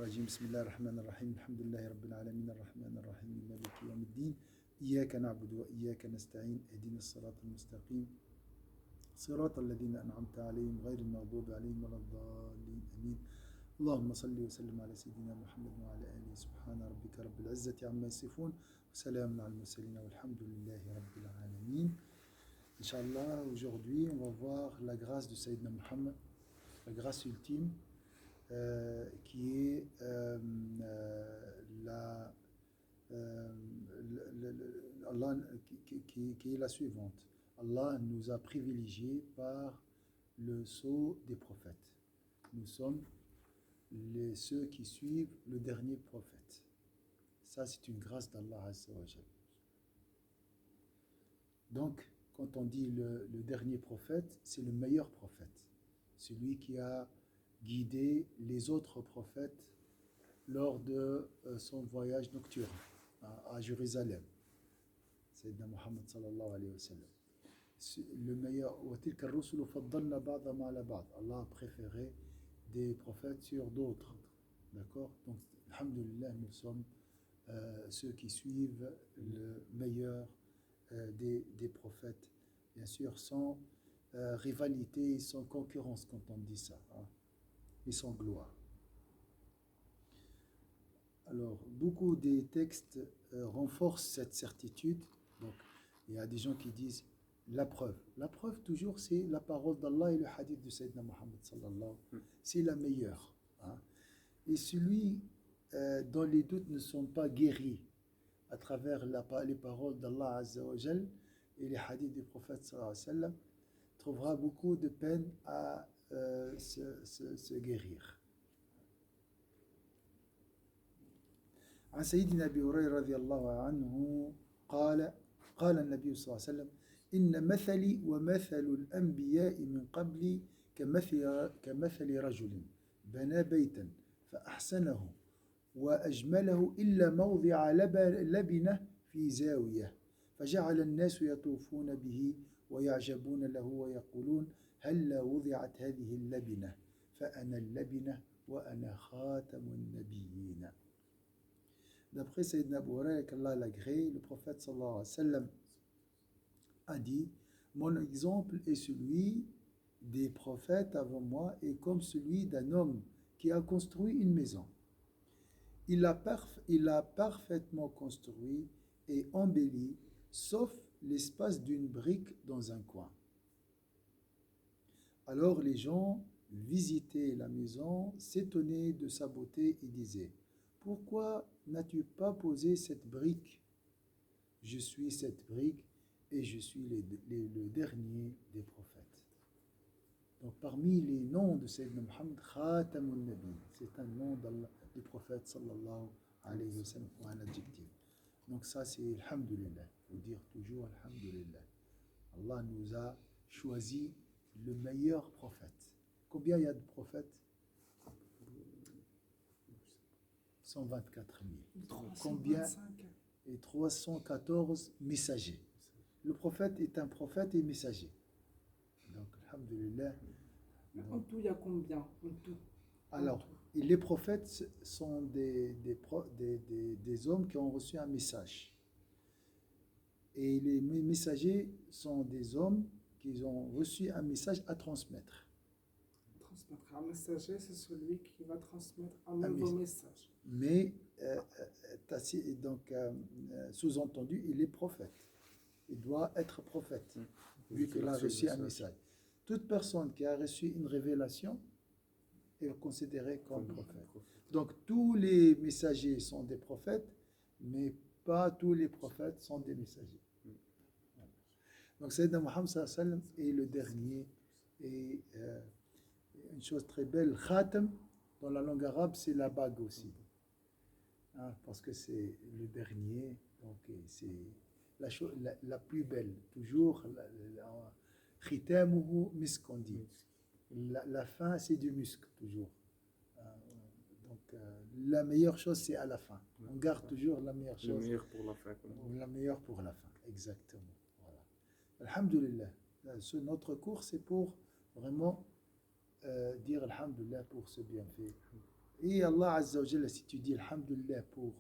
الرجيم بسم الله الرحمن الرحيم الحمد لله رب العالمين الرحمن الرحيم مالك يوم الدين إياك نعبد وإياك نستعين اهدنا الصراط المستقيم صراط الذين أنعمت عليهم غير المغضوب عليهم ولا الضالين آمين اللهم صل وسلم على سيدنا محمد وعلى آله سبحان ربك رب العزة عما يصفون وسلام على المرسلين والحمد لله رب العالمين. Inch'Allah, aujourd'hui on va voir la grâce de Sayyidina Muhammad, la grâce ultime qui est Allah, qui est la suivante. Allah nous a privilégiés par le sceau des prophètes. Nous sommes ceux qui suivent le dernier prophète. Ça, c'est une grâce d'Allah Azza wa Jal. Donc, quand on dit le dernier prophète, c'est le meilleur prophète. Celui qui a guidé les autres prophètes lors de son voyage nocturne à Jérusalem. Sayyidina Muhammad sallallahu alayhi wa sallam. Le meilleur. Allah a préféré des prophètes sur d'autres. D'accord? Donc, alhamdulillah, nous sommes ceux qui suivent le meilleur des prophètes. Bien sûr, sans rivalité, sans concurrence, quand on dit ça. Hein, et sans gloire. Alors, beaucoup des textes renforcent cette certitude. Donc, il y a des gens qui disent la preuve. La preuve, toujours, c'est la parole d'Allah et le hadith de Sayyidina Muhammad sallallahu. C'est la meilleure. Hein. Et celui dont les doutes ne sont pas guéris à travers les paroles d'Allah Azza wa Jal et les hadiths du prophète sallallahu alayhi wa sallam, trouvera beaucoup de peine à se guérir. عن سيدنا أبي هريرة رضي الله عنه قال النبي صلى الله عليه وسلم إن مثلي ومثل الأنبياء من قبلي كمثل رجل بنى بيتا فأحسنه وأجمله إلا موضع لبنة في زاوية فجعل الناس يطوفون به ويعجبون له ويقولون هل وضعت هذه اللبنة فأنا اللبنة وأنا خاتم النبيين. D'après Sayyidina Abu Hurayra, qu'Allah l'agrée, le prophète sallallahu alayhi wa sallam a dit: mon exemple est celui des prophètes avant moi et comme celui d'un homme qui a construit une maison. Il a parfaitement construit et embelli, sauf l'espace d'une brique dans un coin. Alors les gens visitaient la maison, s'étonnaient de sa beauté et disaient: pourquoi n'as-tu pas posé cette brique? Je suis cette brique et je suis le dernier des prophètes. Donc parmi les noms de Sayyidina Muhammad, Khatamun Nabi, c'est un nom du prophète sallallahu alayhi wa sallam, un adjectif. Donc ça c'est Alhamdulillah, il faut dire toujours Alhamdulillah. Allah nous a choisi le meilleur prophète. Combien il y a de prophètes? 124 000. Combien? Et 314 messagers. Le prophète est un prophète et messager. Donc, alhamdulillah. En tout, il y a combien? En tout. Alors, les prophètes sont des hommes qui ont reçu un message. Et les messagers sont des hommes qui ont reçu un message à transmettre. Un messager, c'est celui qui va transmettre un nouveau message. Mais, sous-entendu, il est prophète. Il doit être prophète, vu qu'il a reçu un message. Toute personne qui a reçu une révélation est considérée comme prophète. Donc, tous les messagers sont des prophètes, mais pas tous les prophètes sont des messagers. Donc, Sayyidina Muhammad sallallahu alayhi wa sallam est le dernier. Et une chose très belle, khatam, dans la langue arabe, c'est la bague aussi. Hein, parce que c'est le dernier, donc c'est la plus belle. Toujours, khitamuhu misk, on dit. La fin, c'est du musc, toujours. Donc, la meilleure chose, c'est à la fin. On garde toujours la meilleure chose. Le meilleur pour la fin. La meilleure pour la fin, exactement. Voilà. Alhamdulillah. Notre cours, c'est pour vraiment dire Alhamdulillah pour ce bienfait Et Allah Azza wa Jalla, si tu dis Alhamdulillah pour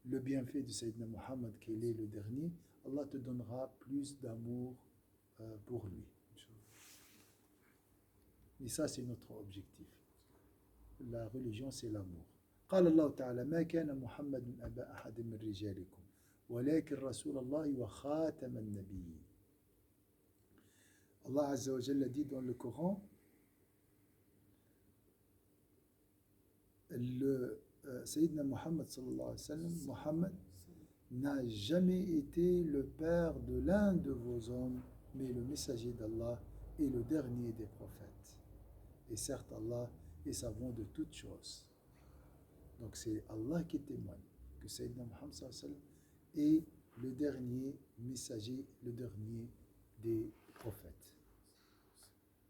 le bienfait de Sayyidina Muhammad, qu'il est le dernier, Allah te donnera plus d'amour pour lui. Et ça, c'est notre objectif. La religion, c'est l'amour. قال الله تعالى ما كان محمد أبا أحد من رجالكم ولكن رسول الله وخاتم النبيين. Allah Azza wa Jalla dit dans le Coran, le Sayyidina Muhammad sallallahu alayhi wa sallam, Muhammad n'a jamais été le père de l'un de vos hommes, mais le messager d'Allah est le dernier des prophètes. Et certes, Allah est savant de toutes choses. Donc c'est Allah qui témoigne que Sayyidina Muhammad sallallahu alayhi wa sallam est le dernier messager, le dernier des prophètes.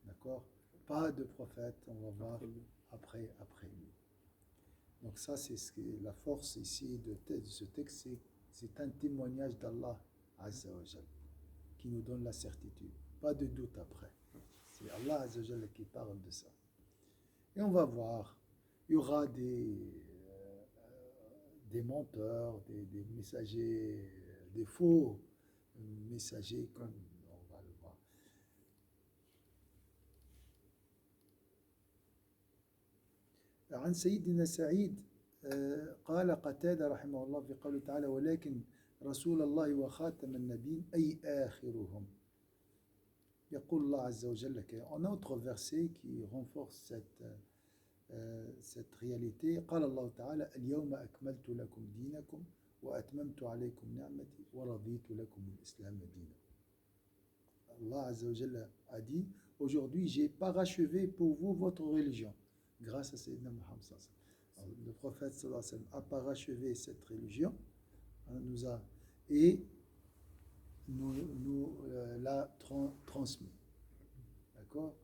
D'accord? Pas de prophète, on va voir après lui. Donc ça, c'est ce que la force ici de ce texte, c'est un témoignage d'Allah Azza wa Jal qui nous donne la certitude. Pas de doute après. C'est Allah Azza wa Jal qui parle de ça. Et on va voir, il y aura des menteurs, des messagers, des faux messagers, comme on va le voir. عن سيدنا سعيد قال قتادة رحمه الله في قوله تعالى ولكن رسول الله وخاتم النبيين أي آخرهم. يقول الله عز وجل un autre verset qui renforce cette réalité. قال الله تعالى اليوم أكملت لكم دينكم وأتممت عليكم نعمتي ورضيت لكم الإسلام دينا. Allah Azza wa Jalla a dit aujourd'hui j'ai parachevé pour vous votre religion. Grâce à Sayyidina Muhammad sallallahu alayhi wa sallam. Le prophète sallallahu alayhi wa sallam a parachevé cette religion, nous l'a transmis. D'accord?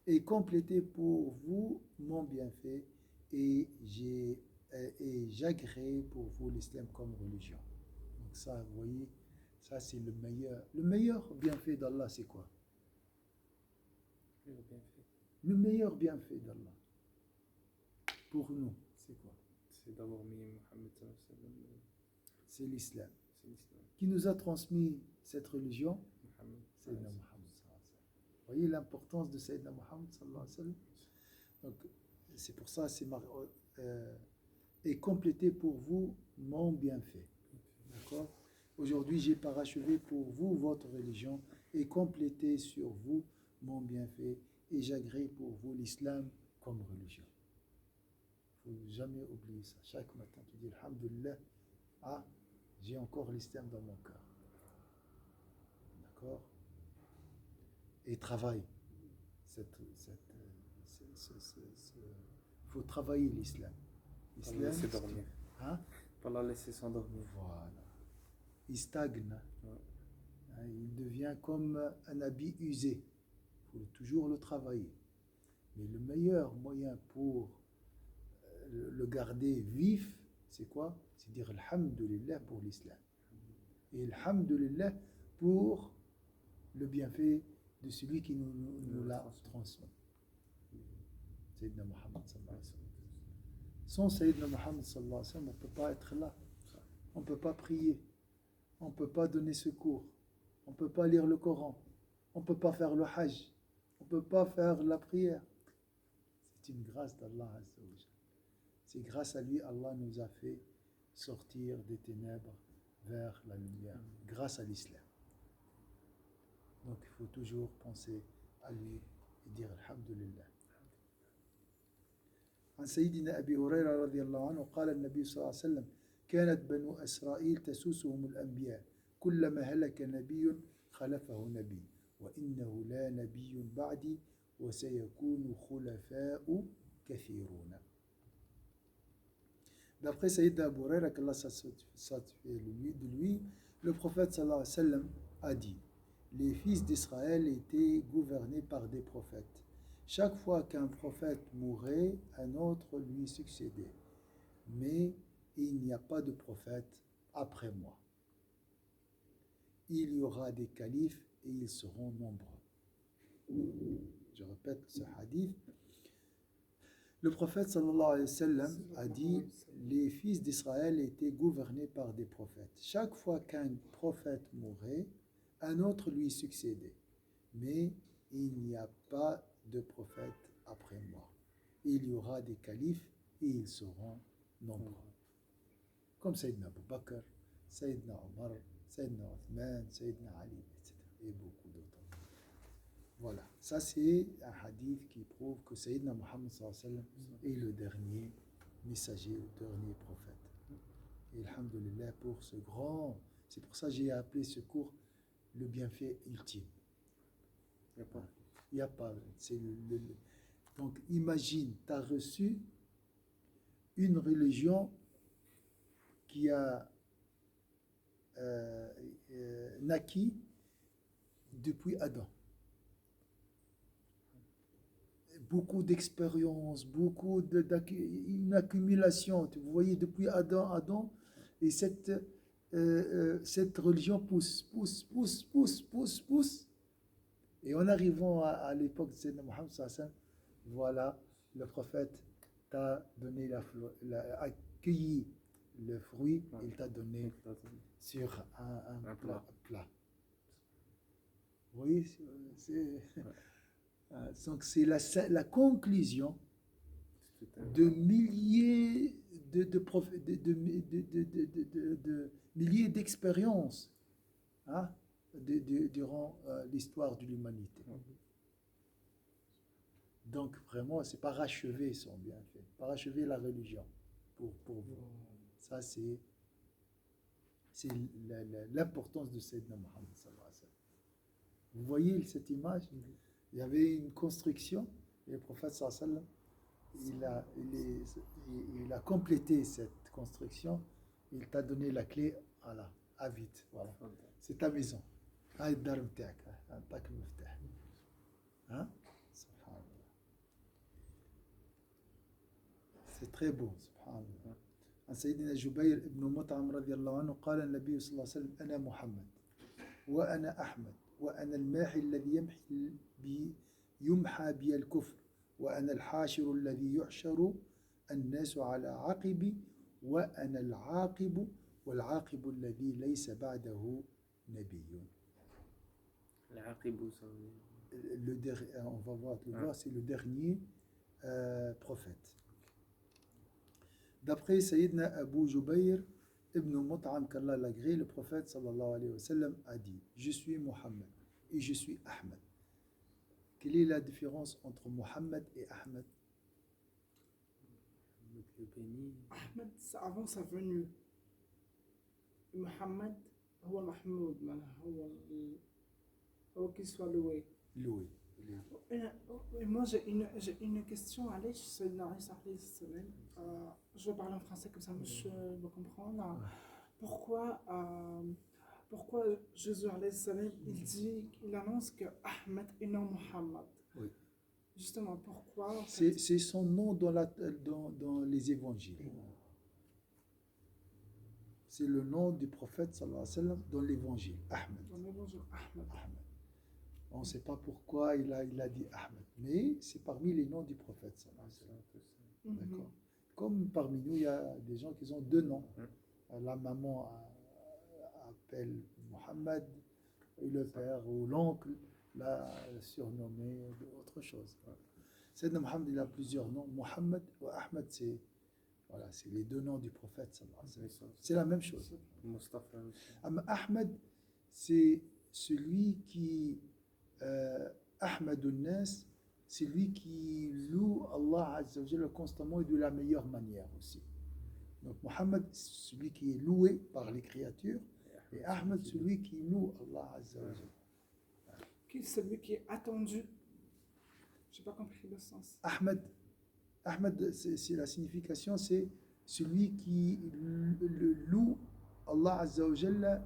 Et complété pour vous mon bienfait et j'agrée pour vous l'islam comme religion. Donc ça, vous voyez, ça c'est le meilleur. Le meilleur bienfait d'Allah, c'est quoi? Le meilleur bienfait d'Allah pour nous, c'est quoi? C'est d'avoir mis Mohammed sallallahu alayhi wa sallam. C'est l'islam. C'est l'islam. Qui nous a transmis cette religion? Sayyidina Muhammad sallallahu alayhi wa sallam. Vous voyez l'importance de Sayyidina Muhammad sallallahu alayhi wa sallam? Donc, c'est pour ça, et complété pour vous mon bienfait. D'accord? Aujourd'hui, j'ai parachevé pour vous votre religion et complété sur vous mon bienfait et j'agrée pour vous l'islam comme religion. Il ne faut jamais oublier ça. Chaque matin, tu dis Alhamdulillah, j'ai encore l'islam dans mon cœur. D'accord? Et travaille. Il faut travailler l'islam. Pas la laisser dormir. Pas la laisser s'endormir. Voilà. Il stagne. Ouais. Il devient comme un habit usé. Il faut toujours le travailler. Mais le meilleur moyen pour le garder vif, c'est quoi? C'est dire Alhamdulillah pour l'islam. Et Alhamdulillah pour le bienfait de celui qui nous l'a transmis. Sayyidina Muhammad sallallahu alayhi wa sallam. Sans Sayyidina Muhammad sallallahu alayhi wa sallam, on ne peut pas être là. On ne peut pas prier. On ne peut pas donner secours. On ne peut pas lire le Coran. On ne peut pas faire le Hajj. On ne peut pas faire la prière. C'est une grâce d'Allah Azza wa Jalla. C'est grâce à lui, Allah nous a fait sortir des ténèbres vers la lumière, grâce à l'islam. Donc il faut toujours penser à lui et dire Alhamdulillah. عن سيدنا أبي هريرة رضي الله عنه قال النبي صلى الله عليه وسلم كانت بنو إسرائيل تسوسهم الأنبياء كلما هلك نبي خلفه نبي وإنه لا نبي بعدي وسيكون خلفاء كثيرون. D'après Sayyidina Abu Huraira, qu'Allah satisfait de lui, le prophète sallallahu alayhi wa sallam a dit les fils d'Israël étaient gouvernés par des prophètes. Chaque fois qu'un prophète mourait, un autre lui succédait. Mais il n'y a pas de prophète après moi. Il y aura des califes et ils seront nombreux. Je répète ce hadith. Le prophète sallallahu alayhi wa sallam a dit les fils d'Israël étaient gouvernés par des prophètes. Chaque fois qu'un prophète mourait, un autre lui succédait. Mais il n'y a pas de prophète après moi. Il y aura des califes et ils seront nombreux. Comme Sayyidina Abu Bakr, Sayyidina Omar, Sayyidina Othman, Sayyidina Ali, etc. Et beaucoup d'autres. Voilà, ça c'est un hadith qui prouve que Sayyidina Muhammad sallallahu alayhi wa sallam est le dernier messager, le dernier prophète. Et alhamdulillah pour ce grand, c'est pour ça que j'ai appelé ce cours le bienfait ultime. Il n'y a pas, c'est donc imagine, tu as reçu une religion qui a naquis depuis Adam. Beaucoup d'expérience, une accumulation. Vous voyez, depuis Adam, et cette religion pousse. Et en arrivant à l'époque de Sayyidina Muhammad sallallahu alayhi wa sallam, voilà, le prophète t'a donné accueilli le fruit, il t'a donné sur un plat. Vous voyez, donc c'est la conclusion de milliers milliers d'expériences durant l'histoire de l'humanité. Donc vraiment, c'est parachever son bienfait, parachever la religion pour vous. Ça c'est l'importance de Sayyidina Muhammad sallallahu alayhi wa sallam. Vous voyez cette image? Il y avait une construction et le prophète sallallahu alayhi wa sallam, il a complété cette construction. Il t'a donné la clé, voilà, à vite, voilà. C'est ta maison. هاي الدار بتاعك أعطاك المفتاح ها سبحان الله c'est très beau سبحان الله عن سيدنا جبير بن مطعم رضي الله عنه قال النبي صلى الله عليه وسلم أنا محمد وأنا أحمد وأنا الماحي الذي يمحى بي الكفر وأنا الحاشر الذي يحشر الناس على عقبي وأنا العاقب والعاقب الذي ليس بعده نبي. On va voir, c'est le dernier prophète. D'après Sayyidina Abu Jubayr ibn Mut'am qu'Allah l'agrée, le prophète sallallahu alayhi wa sallam a dit: je suis Muhammad et je suis Ahmed. Quelle est la différence entre Muhammad et Ahmed? Ahmed, c'est avant sa venue. Muhammad, هو محمود, هو qu'il soit loué. Loué. Et moi j'ai une question. Allez, je vais parler en français comme ça je vais comprendre. Pourquoi Jésus alayhi salam, il annonce que Ahmed est non Muhammad? Oui. Justement, pourquoi? C'est son nom dans les évangiles. C'est le nom du prophète sallallahu alayhi wa sallam dans l'évangile, Ahmed. Dans l'évangile, Ahmed. On ne sait pas pourquoi il a dit Ahmed, mais c'est parmi les noms du prophète sallallahu alayhi wa sallam. D'accord. Comme parmi nous, il y a des gens qui ont deux noms. La maman appelle Mohammed, et le père ou l'oncle l'a surnommé autre chose. Sayyidina Mohammed, il a plusieurs noms. Mohammed ou Ahmed, c'est les deux noms du prophète sallallahu alayhi wa sallam. C'est la même chose. Ahmed, c'est celui qui Ahmed al-Nas, c'est lui qui loue Allah Azza wa Jalla constamment et de la meilleure manière aussi. Donc Mohammed, celui qui est loué par les créatures, et Ahmed, celui qui loue Allah Azza wa Jalla. Qui est celui qui est attendu? Je n'ai pas compris le sens. Ahmed, c'est la signification, c'est celui qui loue Allah Azza wa Jalla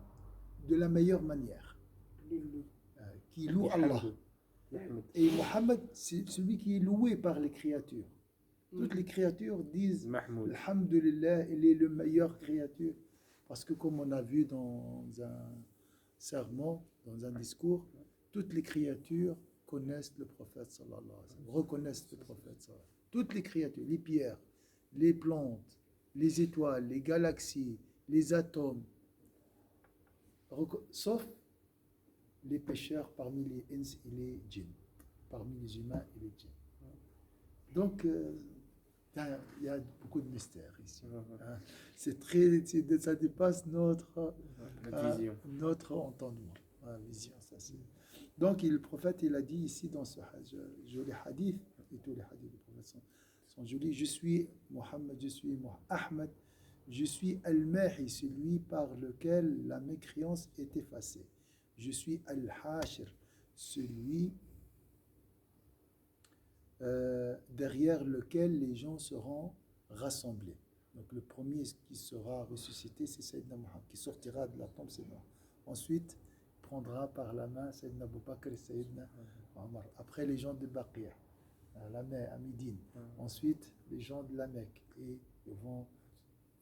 de la meilleure manière. Qui loue Allah. Et Mohammed, c'est celui qui est loué par les créatures. Toutes les créatures disent Alhamdulillah, il est le meilleur créature. Parce que comme on a vu dans un sermon, dans un discours, toutes les créatures connaissent le prophète sallallahu alayhi wa sallam, reconnaissent le prophète sallallahu alayhi wa sallam. toutes les créatures, les pierres, les plantes, les étoiles, les galaxies, les atomes, sauf les pécheurs parmi les ins et les djinns, parmi les humains et les djinns. Donc, il y a beaucoup de mystères ici. Hein. Ça dépasse notre entendement. Vision, ça, donc, le prophète, il a dit ici dans ce joli hadith, et tous les hadiths du prophète sont jolis, je suis Mohammed, je suis Ahmed, je suis Al-Mahi, celui par lequel la mécréance est effacée. Je suis Al-Hashir, celui derrière lequel les gens seront rassemblés. Donc le premier qui sera ressuscité, c'est Sayyidina Muhammad, qui sortira de la tombe, Sayyidina. Ensuite, prendra par la main Sayyidina Abu Bakr et Sayyidina Omar. Après, les gens de Baqiyah, à Médine. Ensuite, les gens de la Mecque. Et ils vont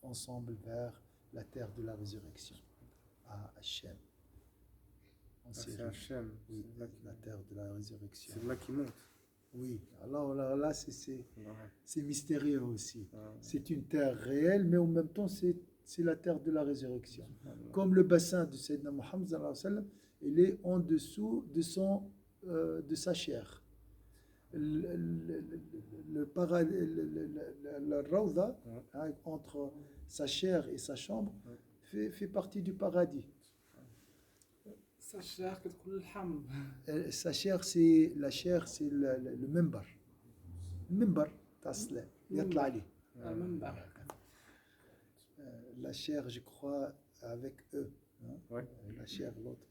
ensemble vers la terre de la résurrection, à Hachem. C'est Hachem. Oui, la terre de la résurrection. C'est là qui monte. Oui, alors là, c'est mystérieux aussi. C'est une terre réelle, mais en même temps, c'est la terre de la résurrection. Comme le bassin de Sayyidina Muhammad, il est en dessous de sa chair. Le Rawda, entre sa chair et sa chambre, fait partie du paradis. Sa chair, c'est le mimbar. Le mimbar, la chair, je crois, avec eux. Hein? Ouais. La chair, l'autre.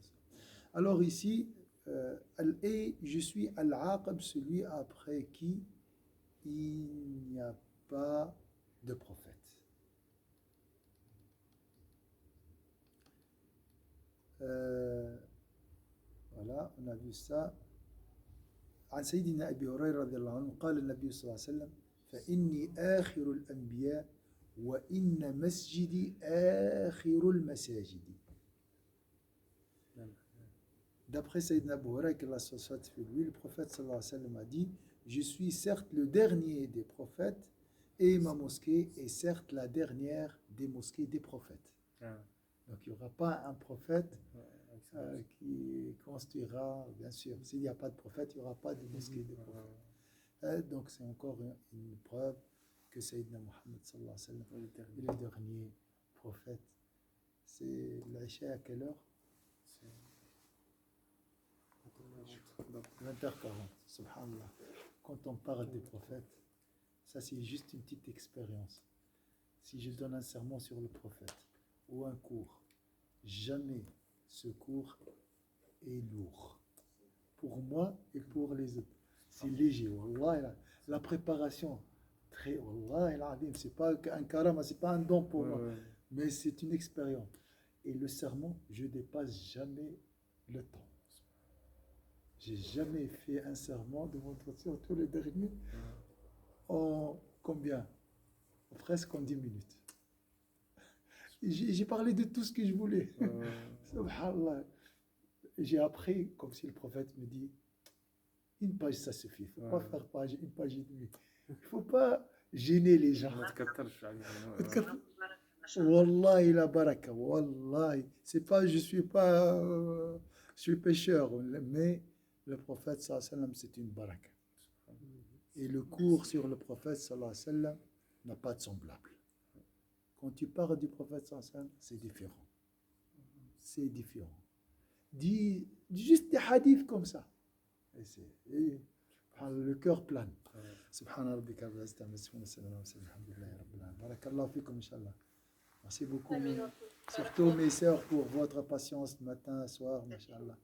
Alors ici, je suis Al-Aqab, celui après qui il n'y a pas de prophète. Voilà, on a vu ça. عن سيدنا أبي هريرة رضي الله عنه قال النبي صلى الله عليه وسلم فإني آخر الأنبياء وإن مسجدي آخر المساجد. D'après Sayyidina Abu Huraira, que la société fait lui, le prophète sallallahu alayhi wa sallam a dit: je suis certes le dernier des prophètes et ma mosquée est certes la dernière des mosquées des prophètes. Donc il n'y aura pas un prophète qui construira, bien sûr. S'il n'y a pas de prophète, il n'y aura pas de mosquée de prophète. Donc c'est encore une preuve que Sayyidina Muhammad sallallahu alayhi wa sallam est le dernier prophète. C'est l'Aïcha à quelle heure? 20h40, subhanallah. Quand on parle des prophètes, ça c'est juste une petite expérience. Si je donne un sermon sur le prophète ou un cours, jamais ce cours est lourd. Pour moi et pour les autres. C'est léger, wallah. La préparation, très, wallah, c'est pas un karama, c'est pas un don pour moi, mais c'est une expérience. Et le sermon, je dépasse jamais le temps. J'ai jamais fait un serment de monstration, tous les derniers, en combien? Presque en 10 minutes. J'ai parlé de tout ce que je voulais. Subhanallah. J'ai appris, comme si le prophète me dit, une page ça suffit. Il ne faut pas faire une page et demie. Il ne faut pas gêner les gens. Wallahi la baraka, wallahi. C'est pas, je suis pécheur, mais le prophète sallallahu alayhi wa sallam, c'est une baraka. Et le cours sur le prophète sallallahu alayhi wa sallam n'a pas de semblable. Quand tu parles du prophète sallallahu alayhi wa sallam, c'est différent. C'est différent. Dis juste des hadiths comme ça. Et le cœur plane. Subhana rabbika rabbil izzati amma yasifun wa salamun alhamdulillahi rabbil alamin. Barakallahu fikum inshallah. Merci beaucoup. Surtout mes sœurs pour votre patience matin, soir, mashallah.